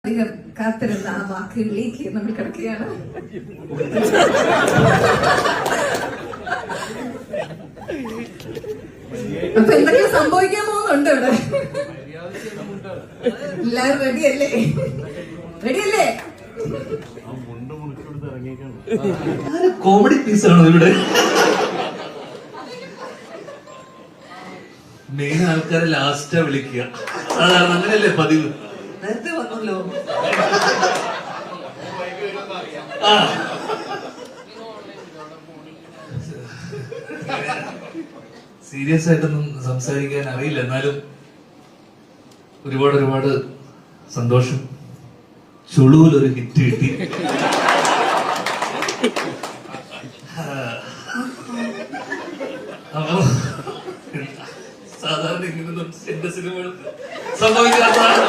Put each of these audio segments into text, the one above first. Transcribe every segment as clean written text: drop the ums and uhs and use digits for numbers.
അധികം കാത്തിരുന്ന ആ വാക്കുകളിലേക്ക് നമ്മൾ കിടക്കുകയാണ്. അപ്പൊ എന്തൊക്കെ സംഭവിക്കാൻ പോകുന്നുണ്ട് ഇവിടെ? എല്ലാരും റെഡിയല്ലേ? റെഡിയല്ലേ? കോമഡി പീസാണോ ഇവിടെ? മെയിൻ ആൾക്കാരെ ലാസ്റ്റാ വിളിക്കുക. സാധാരണ അങ്ങനെയല്ലേ പതിവ്. നേരത്തെ വന്നല്ലോ. സീരിയസ് ആയിട്ടൊന്നും സംസാരിക്കാൻ അറിയില്ല, എന്നാലും ഒരുപാട് സന്തോഷം. ചുളുവിലൊരു ഹിറ്റ് കിട്ടി. അപ്പോ സാധാരണ ഇങ്ങനൊന്നും എന്റെ സിനിമകൾ സംഭവിക്കാത്തതാണ്.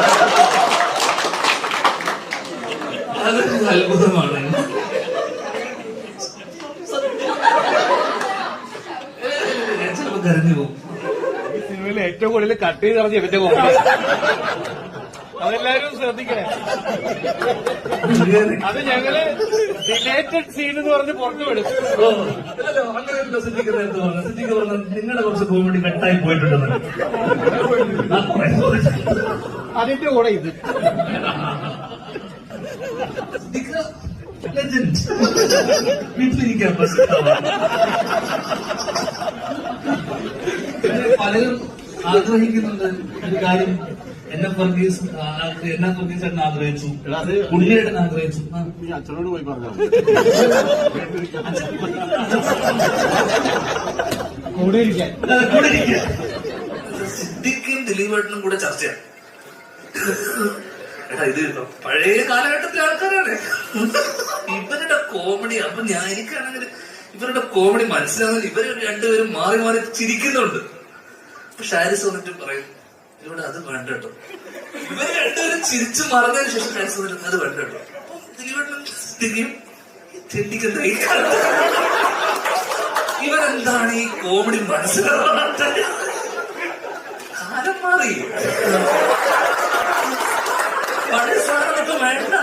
അതൊരു അത്ഭുതമാണ്. ഞാൻ ചിലപ്പോ കരഞ്ഞു പോകും. സിനിമയിൽ ഏറ്റവും കൂടുതൽ കട്ട് ചെയ്ത് പറഞ്ഞ ഇവന്റെ കോമഡി. അതെല്ലാരും ശ്രദ്ധിക്കണേ. അത് ഞങ്ങള് ഡിലേറ്റഡ് സീൻ എന്ന് പറഞ്ഞ് പുറത്തു വിടും. അങ്ങനെയല്ലോ സിദ്ദിഖ് പറഞ്ഞ നിങ്ങളുടെ കുറച്ച് കോമഡി കട്ടായി പോയിട്ടുണ്ടെന്ന്. അതിന്റെ കൂടെ ഇത് വീട്ടിലിരിക്കാൻ പലരും ആഗ്രഹിക്കുന്നുണ്ട് ഒരു കാര്യം. എന്നെ വർഗീസ് ചേട്ടൻ ആഗ്രഹിച്ചു, ഉണ്ണിയേട്ടൻ ആഗ്രഹിച്ചു. അച്ഛനോട് പോയി പറഞ്ഞു കൂടെ ഇരിക്കാൻ. സിദ്ദിഖും ദിലീപേട്ടനും കൂടെ ചർച്ചയാണ്. എടാ ഇത് പഴയ കാലഘട്ടത്തിലെ ആൾക്കാരാണ്. ഇവരുടെ കോമഡി അപ്പൊ എനിക്കാണെങ്കിൽ ഇവരുടെ കോമഡി മനസ്സിലാകുന്നില്ല. ഇവര് രണ്ടുപേരും മാറി മാറി ചിരിക്കുന്നുണ്ട്. അപ്പൊ ഷാരിസ് വന്നിട്ട് പറയും ഇവിടെ അത് വേണ്ട കേട്ടോ. ഇവര് രണ്ടുപേരും ചിരിച്ചു മറന്നതിന് ശേഷം ഷാരിസ് വന്നിട്ട് അത് വേണ്ട കേട്ടോ. ചിന്തിക്കുന്ന ഈ കാലത്ത് ഇവരെന്താണ് ഈ കോമഡി മനസ്സിലാവാത്ത? കാലം മാറി, പഴയ സാധനമൊക്കെ വേണ്ട.